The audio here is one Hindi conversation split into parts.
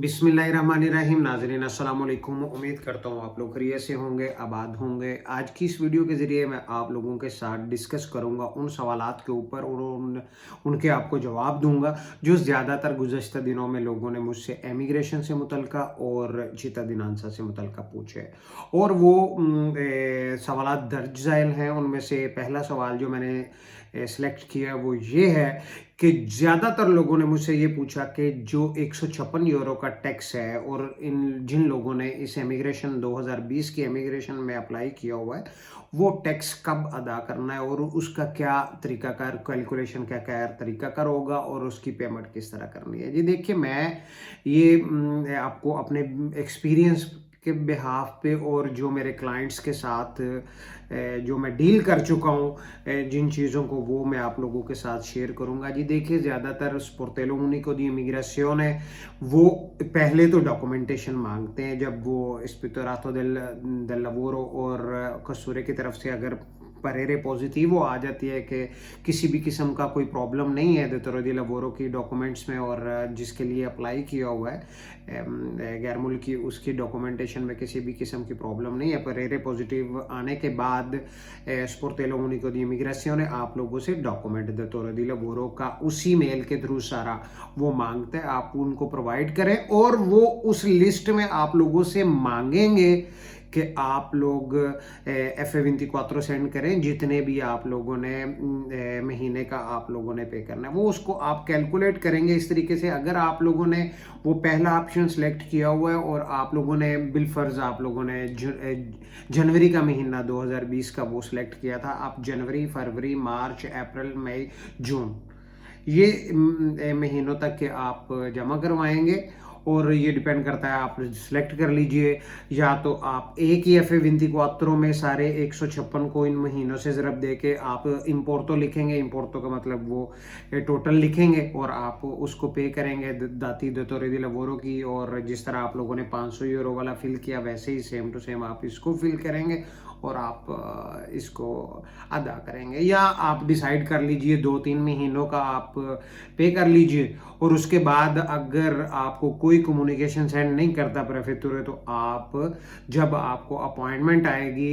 बिस्मिल्लाहिर्रहमानिर्रहीम। नाज़रीन अस्सलाम वालेकुम। उम्मीद करता हूँ आप लोग खैरियत से होंगे, आबाद होंगे। आज की इस वीडियो के ज़रिए मैं आप लोगों के साथ डिस्कस करूँगा उन सवालात के ऊपर और उनके आपको जवाब दूँगा जो ज़्यादातर गुज़श्ता दिनों में लोगों ने मुझसे इमिग्रेशन से मुतल्लिका और चितादिनांसा से मुतल्लिका पूछे। और वो सवालात दर्ज ज़ैल हैं। उनमें से पहला सवाल जो मैंने सेलेक्ट किया वो ये है कि ज़्यादातर लोगों ने मुझसे ये पूछा कि जो 156 यूरो का टैक्स है और इन जिन लोगों ने इस इमिग्रेशन 2020 की इमिग्रेशन में अप्लाई किया हुआ है वो टैक्स कब अदा करना है और उसका क्या तरीकाकार कैलकुलेशन क्या तरीकाकार होगा और उसकी पेमेंट किस तरह करनी है। जी देखिए, मैं ये आपको अपने एक्सपीरियंस के बिहाफ पे और जो मेरे क्लाइंट्स के साथ जो मैं डील कर चुका हूँ, जिन चीज़ों को वो मैं आप लोगों के साथ शेयर करूँगा। जी देखिए, ज़्यादातर स्पोर्टेलो उनिको दी इमिग्रेशन है वो पहले तो डॉक्यूमेंटेशन मांगते हैं। जब वो इस्पितोरातो del lavoro और कसूरे की तरफ से अगर परेरे पॉजिटिव आ जाती है कि किसी भी किस्म का कोई प्रॉब्लम नहीं है datore di lavoro की डॉक्यूमेंट्स में और जिसके लिए अप्लाई किया हुआ है गैर मुल्की, उसकी डॉक्यूमेंटेशन में किसी भी किस्म की प्रॉब्लम नहीं है, परेरे पॉजिटिव आने के बाद स्पोर्टेलो उनिको दी इमिग्रेशन आप लोगों से डॉक्यूमेंट datore di lavoro का उसी मेल के थ्रू सारा वो मांगते हैं। आप उनको प्रोवाइड करें और वो उस लिस्ट में आप लोगों से मांगेंगे कि आप लोग F24 सेंड करें जितने भी आप लोगों ने महीने का आप लोगों ने पे करना है। वो उसको आप कैलकुलेट करेंगे इस तरीके से। अगर आप लोगों ने वो पहला ऑप्शन सेलेक्ट किया हुआ है और आप लोगों ने बिलफर्ज आप लोगों ने जनवरी का महीना 2020 का वो सिलेक्ट किया था, आप जनवरी, फरवरी, मार्च, अप्रैल, मई, जून ये महीनों तक के आप जमा करवाएंगे और ये डिपेंड करता है, आप सिलेक्ट कर लीजिए। या तो आप एक ही F24 में सारे 156 को इन महीनों से ज़रब दे के आप इम्पोर्टो लिखेंगे, इम्पोर्टो का मतलब वो टोटल लिखेंगे और आप उसको पे करेंगे दाती datore di lavoro की। और जिस तरह आप लोगों ने 500 यूरो वाला फिल किया वैसे ही सेम टू सेम आप इसको फिल करेंगे और आप इसको अदा करेंगे। या आप डिसाइड कर लीजिए 2-3 महीनों का आप पे कर लीजिए और उसके बाद अगर आपको कोई कम्युनिकेशन सेंड नहीं करता प्रेफेक्टूरे तो आप जब आपको अपॉइंटमेंट आएगी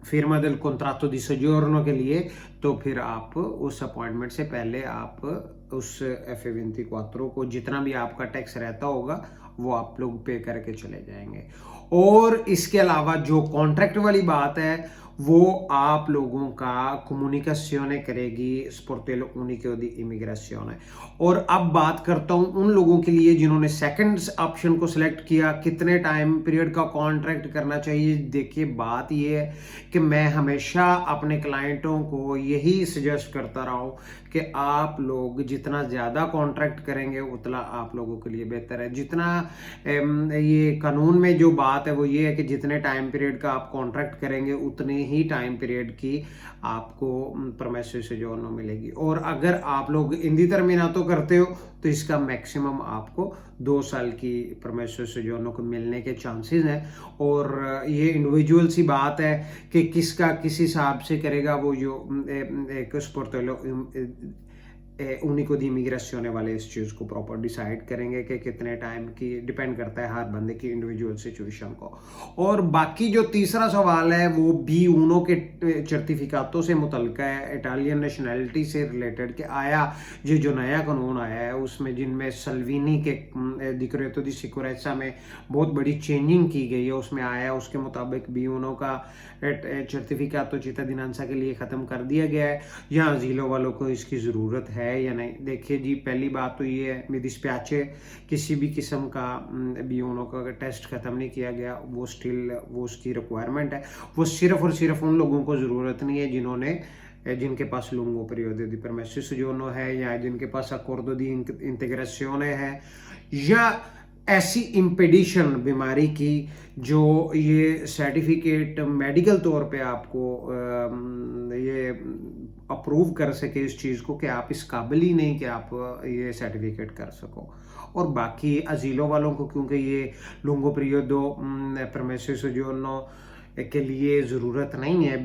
फिर्मा del contratto di soggiorno के लिए तो फिर आप उस अपॉइंटमेंट से पहले आप उस F24 को जितना भी आपका टैक्स रहता होगा वो आप लोग पे करके चले जाएंगे। और इसके अलावा जो कॉन्ट्रैक्ट वाली बात है वो आप लोगों का comunicazione करेगी स्पोर्टेलो उनिको दी इमिग्रेशन। और अब बात करता हूं उन लोगों के लिए जिन्होंने सेकंड ऑप्शन को सिलेक्ट किया, कितने टाइम पीरियड का कॉन्ट्रैक्ट करना चाहिए। देखिए, बात ये है कि मैं हमेशा अपने क्लाइंटों को यही सजेस्ट करता रहा हूँ कि आप लोग जितना ज़्यादा कॉन्ट्रैक्ट करेंगे उतना आप लोगों के लिए बेहतर है। जितना ये कानून में जो बात है वो ये है कि जितने टाइम पीरियड का आप कॉन्ट्रैक्ट करेंगे उतने ही टाइम पीरियड की आपको परमेसो सोजियोर्नो मिलेगी। और अगर आप लोग इंडिटरमिनातो करते हो तो इसका मैक्सिमम आपको 2 साल की परमेसो सोजियोर्नो को मिलने के चांसेस हैं। और ये इंडिविजुअल सी बात है कि किसका किस हिसाब से करेगा वो जो एक स्पोर्टेलो उनिको दी इमिग्रेशन वाले इस चीज़ को प्रॉपर डिसाइड करेंगे कि कितने टाइम की, डिपेंड करता है हर बंदे की इंडिविजुअल सिचुएशन को। और बाकी जो तीसरा सवाल है वो B1 के सर्टिफिकातों से मुतल्लिका है, इटालियन नेशनैलिटी से रिलेटेड कि आया ये जो नया कानून आया है उसमें जिनमें सल्वीनी के डिक्रेतो दी सिक्योरेजा में बहुत बड़ी चेंजिंग की गई है, उसमें आया उसके मुताबिक B1 का सर्टिफिकातो चितादिनांसा के लिए ख़त्म कर दिया गया है। या अजीलो वालों को इसकी ज़रूरत है या नहीं। देखिए जी, पहली बात तो ये है, मेरी स्पैचे किसी भी किस्म का B1 का टेस्ट ख़त्म नहीं किया गया, वो स्टिल वो उसकी रिक्वायरमेंट है। वो सिर्फ और सिर्फ उन लोगों को ज़रूरत नहीं है जिनके पास lungo periodo di permesso di soggiorno है या जिनके पास accordo di integrazione है या ऐसी इम्पेडिशन बीमारी की जो ये सर्टिफिकेट मेडिकल तौर पे आपको ये अप्रूव कर सके इस चीज़ को कि आप इस काबिल ही नहीं कि आप ये सर्टिफिकेट कर सको। और बाकी अजीलों वालों को क्योंकि ये lungo periodo permesso di soggiorno के लिए ज़रूरत नहीं है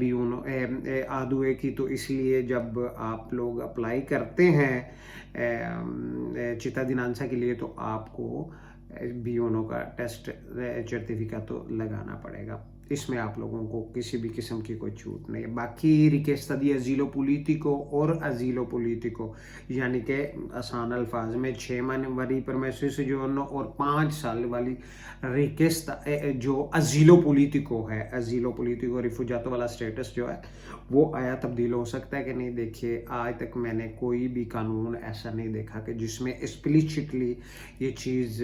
आदुए की, तो इसलिए जब आप लोग अप्लाई करते हैं चिता दिनांसा के लिए, तो आपको बीओनो का टेस्ट सर्टिफिकेट तो लगाना पड़ेगा। इसमें आप लोगों को किसी भी किस्म की कोई छूट नहीं है। बाकी रिक्वेस्ट दी अजीलो पोलिटिको और अजीलो पोलिटिको, यानी कि आसान अल्फाज में 6 महीने वाली परमिशन से जो और 5 साल वाली रिक्वेस्ट जो अजीलो पोलिटिको है, अजीलो पोलिटिको रिफ्यूजातो वाला स्टेटस जो है वो आया तब्दील हो सकता है कि नहीं। देखिए, आज तक मैंने कोई भी कानून ऐसा नहीं देखा कि जिसमें एक्सप्लिसिटली ये चीज़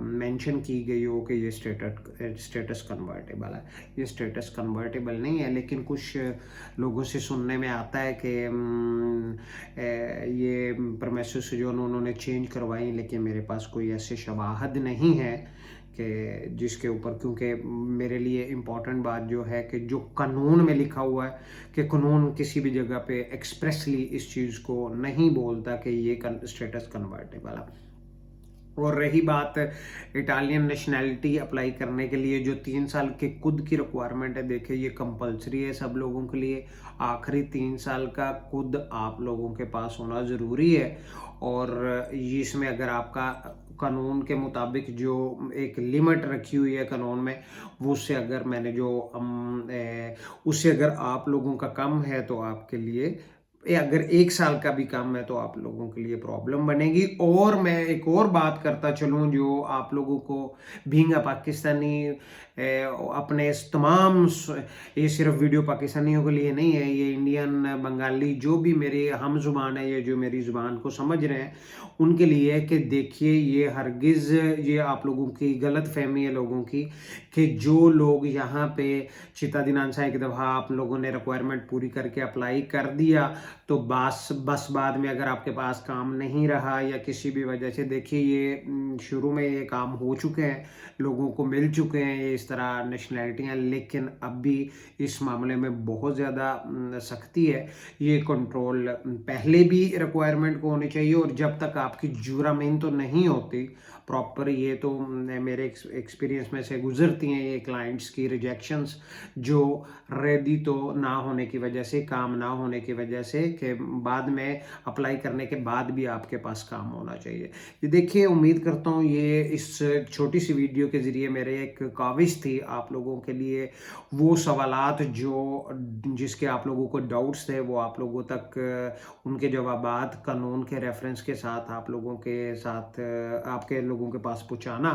मेंशन की गई हो कि ये स्टेटस कन्वर्टेबल है। ये स्टेटस कन्वर्टेबल नहीं है, लेकिन कुछ लोगों से सुनने में आता है कि ये परमिशंस जो उन्होंने चेंज करवाई, लेकिन मेरे पास कोई ऐसे शवाहद नहीं है कि जिसके ऊपर, क्योंकि मेरे लिए इम्पॉर्टेंट बात जो है कि जो कानून में लिखा हुआ है कि कानून किसी भी जगह पे एक्सप्रेसली इस चीज़ को नहीं बोलता कि ये स्टेटस कन्वर्टेबल है। और रही बात इटालियन नेशनैलिटी अप्लाई करने के लिए जो 3 साल के खुद की रिक्वायरमेंट है, देखिए ये कंपलसरी है सब लोगों के लिए। आखिरी 3 साल का खुद आप लोगों के पास होना ज़रूरी है। और इसमें अगर आपका कानून के मुताबिक जो एक लिमिट रखी हुई है कानून में, वो उससे अगर मैंने जो उससे अगर आप लोगों का कम है तो आपके लिए, अगर 1 साल का भी कम है तो आप लोगों के लिए प्रॉब्लम बनेगी। और मैं एक और बात करता चलूँ, जो आप लोगों को बीइंग अ पाकिस्तानी अपने तमाम ये सिर्फ वीडियो पाकिस्तानियों के लिए नहीं है, ये इंडियन, बंगाली, जो भी मेरे हम ज़ुबान है, ये जो मेरी ज़ुबान को समझ रहे हैं उनके लिए है कि देखिए, ये हरगिज़ ये आप लोगों की गलत फहमी है लोगों की कि जो लोग यहाँ पे चिता दिनांसा एक दफ़ा आप लोगों ने रिक्वायरमेंट पूरी करके अप्लाई कर दिया, तो बस बाद में अगर आपके पास काम नहीं रहा या किसी भी वजह से, देखिए ये शुरू में ये काम हो चुके हैं, लोगों को मिल चुके हैं ये इस तरह नेशनैलिटियाँ, लेकिन अब भी इस मामले में बहुत ज़्यादा सख्ती है। ये कंट्रोल पहले भी रिक्वायरमेंट को होनी चाहिए, और जब तक आपकी जुरामीन तो नहीं होती प्रॉपर, ये तो मेरे एक्सपीरियंस में से गुजरती हैं ये क्लाइंट्स की रिजेक्शंस, जो रेडी तो ना होने की वजह से, काम ना होने की वजह से, कि बाद में अप्लाई करने के बाद भी आपके पास काम होना चाहिए। ये देखिए, उम्मीद करता हूँ ये इस छोटी सी वीडियो के ज़रिए मेरे एक काविश थी आप लोगों के लिए, वो सवालात जो जिसके आप लोगों को डाउट्स थे वो आप लोगों तक उनके जवाबात कानून के रेफरेंस के साथ आप लोगों के साथ आपके लोगों के पास पहुँचाना।